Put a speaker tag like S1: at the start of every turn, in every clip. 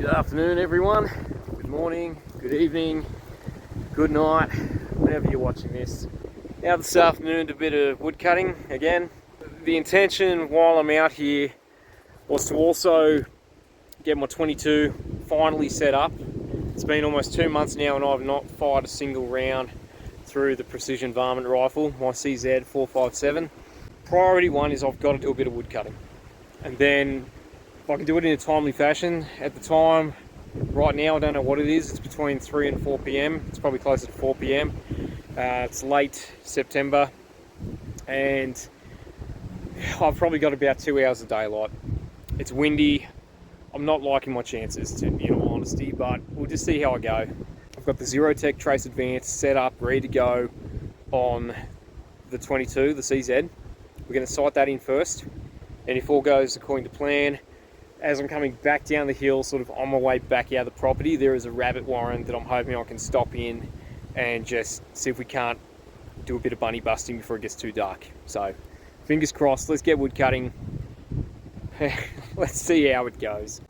S1: Good afternoon everyone, good morning, good evening, good night, whenever you're watching this. Now this afternoon, a bit of wood cutting again. The intention while I'm out here was to also get my 22 finally set up. It's been almost 2 months now and I've not fired a single round through the Precision Varmint Rifle, my CZ457. Priority one is I've got to do a bit of wood cutting. And then if I can do it in a timely fashion, at the time, right now I don't know what it is, it's between 3 and 4 p.m, it's probably closer to 4 p.m. It's late September and I've probably got about 2 hours of daylight. It's windy, I'm not liking my chances in all honesty, but we'll just see how I go. I've got the ZeroTech Trace ADV set up, ready to go on the 22, the CZ. We're going to sight that in first, and if all goes according to plan, as I'm coming back down the hill, sort of on my way back out of the property, there is a rabbit warren that I'm hoping I can stop in and just see if we can't do a bit of bunny busting before it gets too dark. So fingers crossed, let's get wood cutting. Let's see how it goes.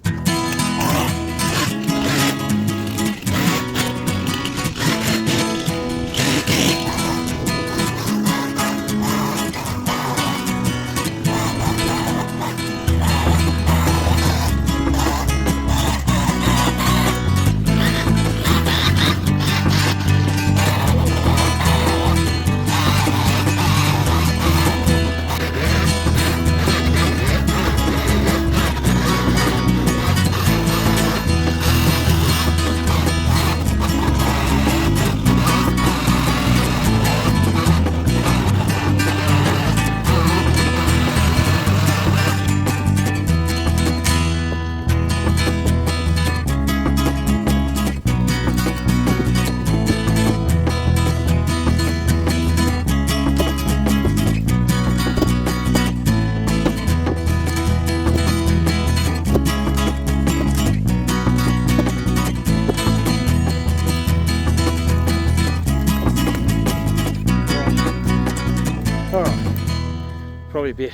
S1: Probably a bit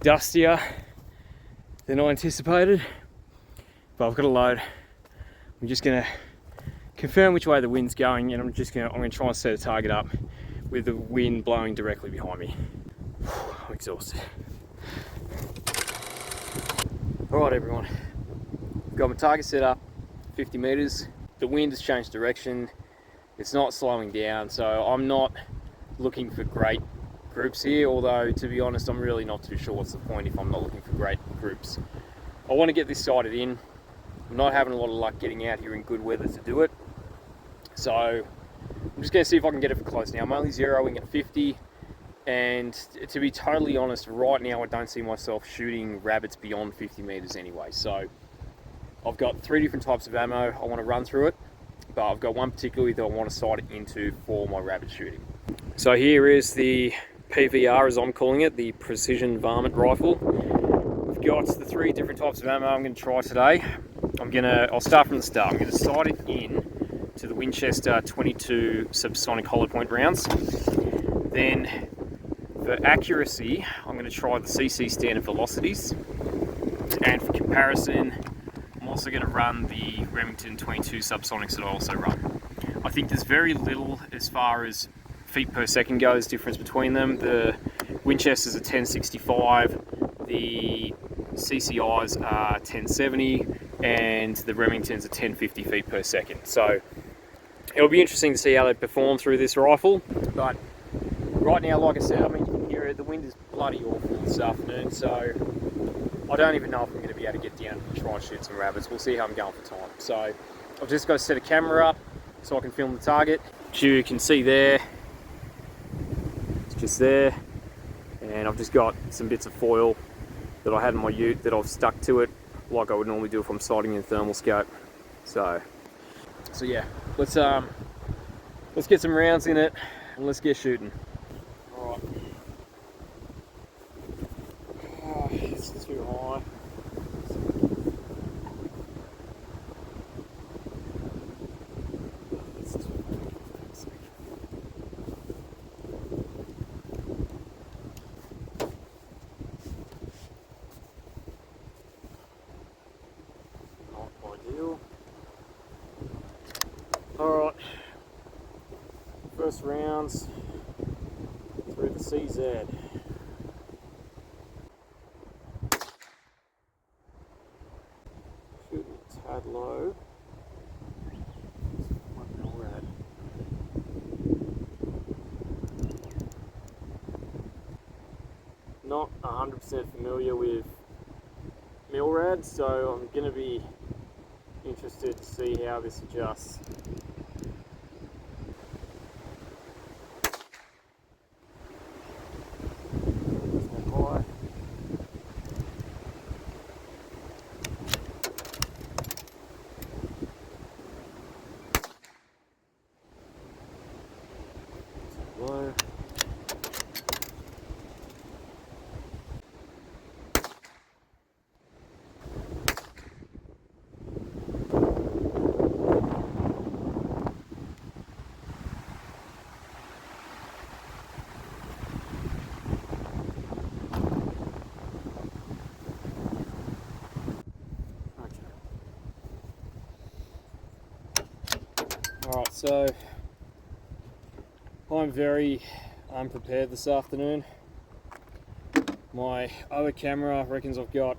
S1: dustier than I anticipated, but I've got a load. I'm just gonna confirm which way the wind's going, and I'm gonna try and set a target up with the wind blowing directly behind me. I'm exhausted. All right, everyone. Got my target set up, 50 meters. The wind has changed direction. It's not slowing down, so I'm not looking for great groups here, although to be honest I'm really not too sure what's the point if I'm not looking for great groups. I want to get this sighted in. I'm not having a lot of luck getting out here in good weather to do it, so I'm just going to see if I can get it for close. Now I'm only zeroing at 50, and to be totally honest, right now I don't see myself shooting rabbits beyond 50 meters anyway. So I've got 3 different types of ammo I want to run through it, but I've got one particularly that I want to sight it into for my rabbit shooting. So here is the PVR, as I'm calling it, the Precision Varmint Rifle. We've got the 3 different types of ammo I'm going to try today. I'll start from the start. I'm going to sight it in to the Winchester 22 subsonic hollow point rounds. Then for accuracy, I'm going to try the CC standard velocities. And for comparison, I'm also going to run the Remington 22 subsonics that I also run. I think there's very little as far as feet per second goes difference between them. The Winchester's are 1065, the CCI's are 1070, and the Remington's are 1050 feet per second. So it'll be interesting to see how they perform through this rifle. But right now, like I said, I mean, you can hear it, the wind is bloody awful this afternoon, so I don't even know if I'm going to be able to get down and try and shoot some rabbits. We'll see how I'm going for time. So I've just got to set a camera up so I can film the target. As you can see there, just there, and I've just got some bits of foil that I had in my ute that I've stuck to it like I would normally do if I'm sighting in a thermal scope. So yeah, let's get some rounds in it and let's get shooting. All right. Oh, it's too high. last rounds through the CZ. Shooting a tad low. Not 100% familiar with MILRAD, so I'm going to be interested to see how this adjusts. Low. Alright, so I'm very unprepared this afternoon. My other camera reckons I've got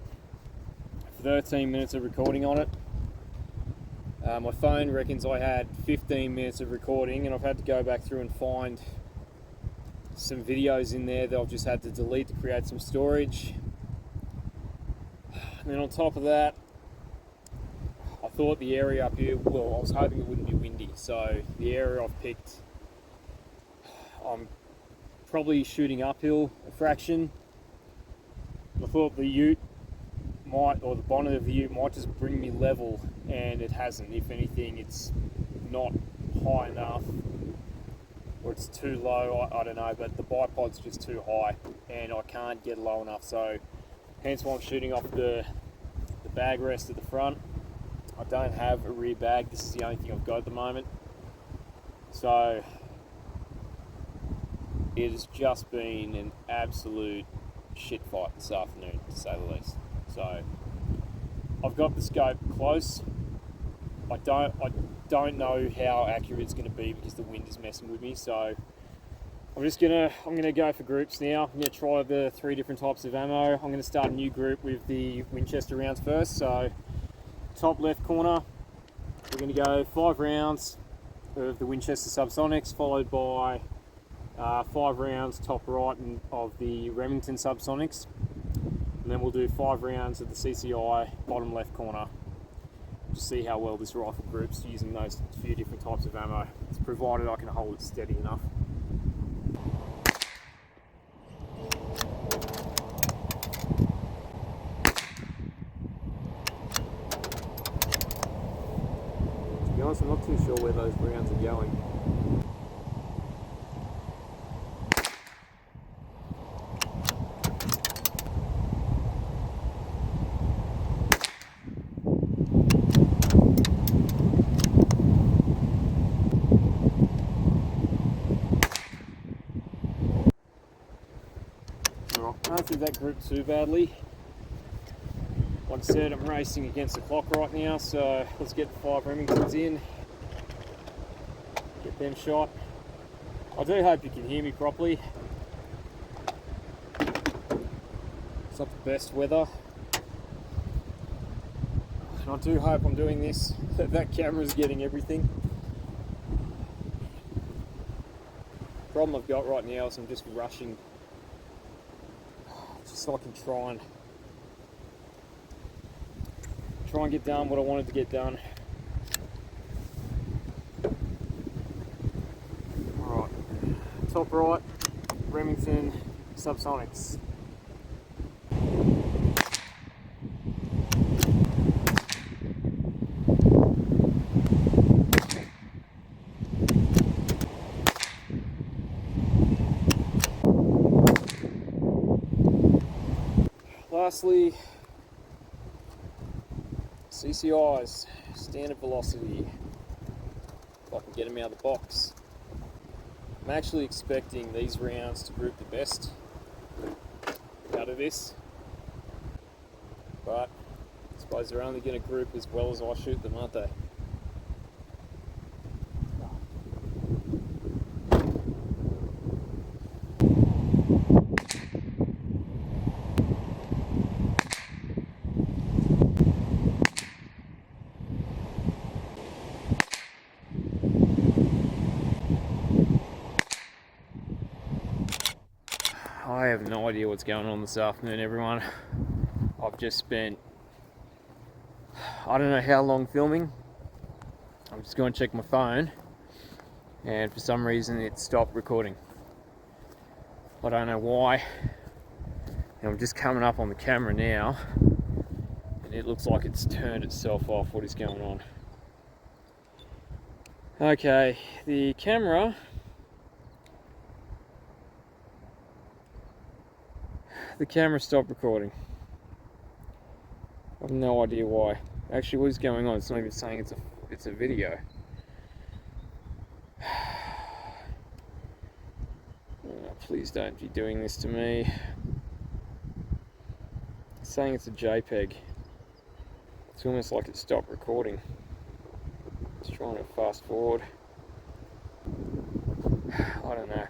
S1: 13 minutes of recording on it. My phone reckons I had 15 minutes of recording, and I've had to go back through and find some videos in there that I've just had to delete to create some storage. And then on top of that, I thought the area up here, well, I was hoping it wouldn't be windy, so the area I've picked, I'm probably shooting uphill a fraction. I thought the ute might, or the bonnet of the ute might just bring me level, and it hasn't. If anything, it's not high enough, or it's too low, I don't know, but the bipod's just too high, and I can't get low enough, so hence why I'm shooting off the bag rest at the front. I don't have a rear bag, this is the only thing I've got at the moment. So it has just been an absolute shit fight this afternoon, to say the least. So I've got the scope close. I don't know how accurate it's going to be because the wind is messing with me. So I'm gonna go for groups now. I'm gonna try the 3 different types of ammo. I'm gonna start a new group with the Winchester rounds first. So top left corner, we're going to go 5 rounds of the Winchester Subsonics, followed by 5 rounds top right of the Remington Subsonics, and then we'll do 5 rounds of the CCI bottom left corner. Just see how well this rifle groups using those few different types of ammo. It's provided I can hold it steady enough. To be honest, I'm not too sure where those rounds are going. I don't think that group too badly. Like I said, I'm racing against the clock right now, so let's get the 5 Remingtons in, get them shot. I do hope you can hear me properly. It's not the best weather, and I do hope I'm doing this, that camera's getting everything. The problem I've got right now is I'm just rushing, just so I can try and get done what I wanted to get done. Alright, top right, Remington Subsonics. Lastly, CCI's, standard velocity, if I can get them out of the box. I'm actually expecting these rounds to group the best out of this, but I suppose they're only going to group as well as I shoot them, aren't they? I have no idea what's going on this afternoon, everyone. I've just spent, I don't know how long filming. I'm just going to check my phone, and for some reason it stopped recording. I don't know why. And I'm just coming up on the camera now, and it looks like it's turned itself off. What is going on? Okay, the camera stopped recording. I have no idea why. Actually, what is going on? It's not even saying it's a video. Oh, please don't be doing this to me. It's saying it's a JPEG. It's almost like it stopped recording. Just trying to fast forward. I don't know.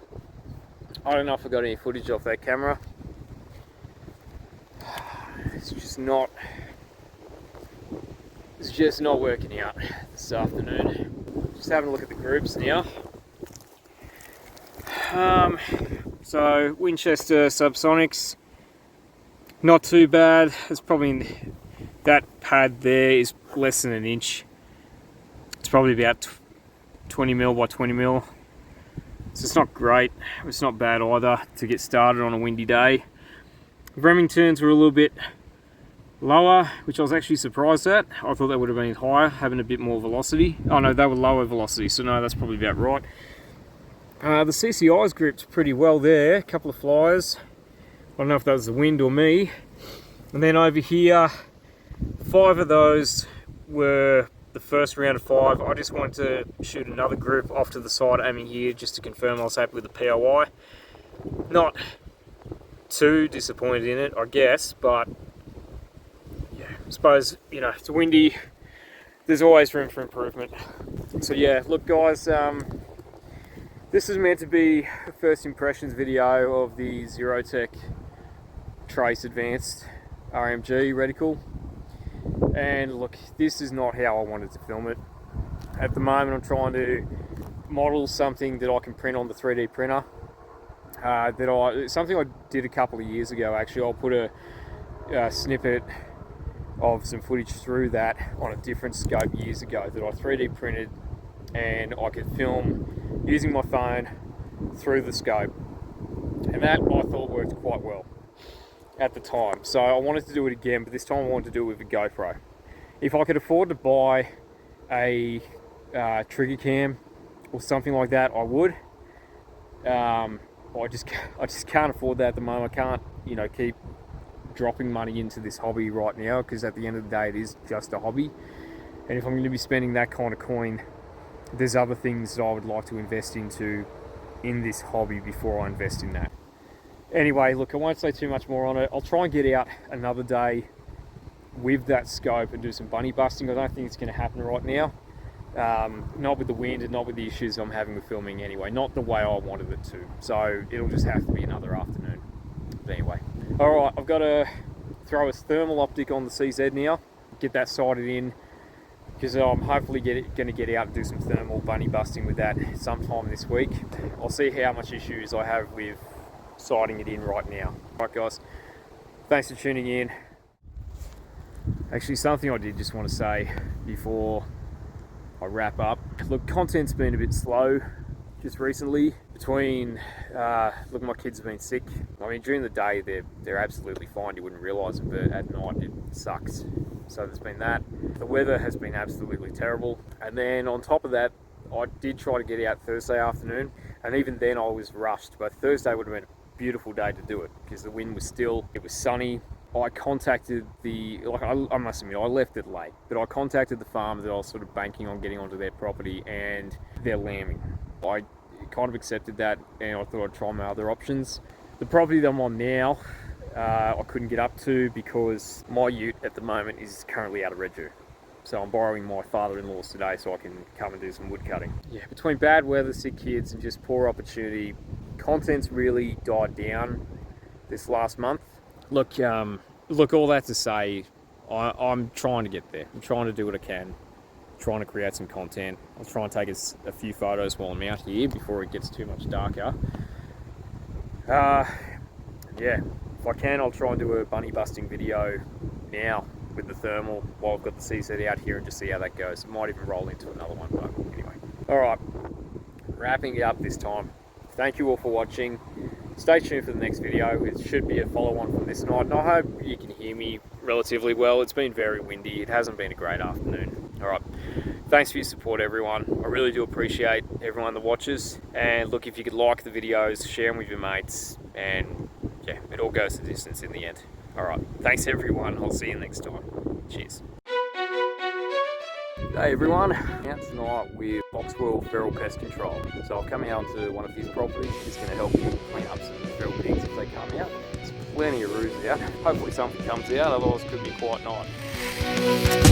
S1: I don't know if I got any footage off that camera. It's just not working out this afternoon. Just having a look at the groups now. So Winchester Subsonics, not too bad. It's probably, that pad there is less than an inch. It's probably about 20 mil by 20 mil. So it's not great. It's not bad either to get started on a windy day. Remingtons were a little bit lower, which I was actually surprised at. I thought they would have been higher, having a bit more velocity. Oh no, they were lower velocity, so no, that's probably about right. The CCI's gripped pretty well there, a couple of flyers. I don't know if that was the wind or me. And then over here, 5 of those were the first round of 5. I just wanted to shoot another group off to the side aiming here just to confirm I was happy with the POI. Not too disappointed in it, I guess, but yeah, I suppose, you know, it's windy, there's always room for improvement. So yeah, look guys, this is meant to be a first impressions video of the ZeroTech Trace Advanced RMG reticle, and look, this is not how I wanted to film it. At the moment I'm trying to model something that I can print on the 3D printer. Something I did a couple of years ago actually. I'll put a snippet of some footage through that on a different scope years ago that I 3D printed, and I could film using my phone through the scope, and that I thought worked quite well at the time. So I wanted to do it again, but this time I wanted to do it with a GoPro. If I could afford to buy a trigger cam or something like that, I would. I just can't afford that at the moment. I can't, you know, keep dropping money into this hobby right now, because at the end of the day it is just a hobby, and if I'm going to be spending that kind of coin, there's other things that I would like to invest into in this hobby before I invest in that. Anyway, look, I won't say too much more on it. I'll try and get out another day with that scope and do some bunny busting. I don't think it's going to happen right now. Not with the wind and not with the issues I'm having with filming anyway. Not the way I wanted it to. So it'll just have to be another afternoon. But anyway. Alright, I've got to throw a thermal optic on the CZ now. Get that sighted in, because I'm hopefully going to get out and do some thermal bunny busting with that sometime this week. I'll see how much issues I have with sighting it in right now. Alright guys, thanks for tuning in. Actually, something I did just want to say before I wrap up. Look, content's been a bit slow just recently. Look, my kids have been sick. I mean, during the day they're absolutely fine, you wouldn't realise it, but at night it sucks. So there's been that. The weather has been absolutely terrible, and then on top of that, I did try to get out Thursday afternoon, and even then I was rushed. But Thursday would have been a beautiful day to do it, because the wind was still, it was sunny. I contacted I must admit, I left it late, but I contacted the farm that I was sort of banking on getting onto their property, and they're lambing. I kind of accepted that, and I thought I'd try my other options. The property that I'm on now, I couldn't get up to because my ute at the moment is currently out of redu. So I'm borrowing my father-in-law's today so I can come and do some wood cutting. Yeah, between bad weather, sick kids, and just poor opportunity, content's really died down this last month. Look, all that to say, I'm trying to get there. I'm trying to do what I can. Trying to create some content. I'll try and take a few photos while I'm out here before it gets too much darker. yeah, if I can, I'll try and do a bunny busting video now with the thermal while I've got the CZ out here and just see how that goes. Might even roll into another one, but anyway. Alright, wrapping it up this time. Thank you all for watching. Stay tuned for the next video. It should be a follow-on from this night, and I hope you can hear me relatively well. It's been very windy. It hasn't been a great afternoon. Alright, thanks for your support, everyone. I really do appreciate everyone that watches. And look, if you could like the videos, share them with your mates, and yeah, it all goes the distance in the end. Alright, thanks everyone. I'll see you next time. Cheers. Hey everyone, out tonight with Boxwell Feral Pest Control. So I've come out to one of his properties. He's going to help me clean up some feral pigs if they come out. There's plenty of roos out. Hopefully something comes out, otherwise it could be quite nice.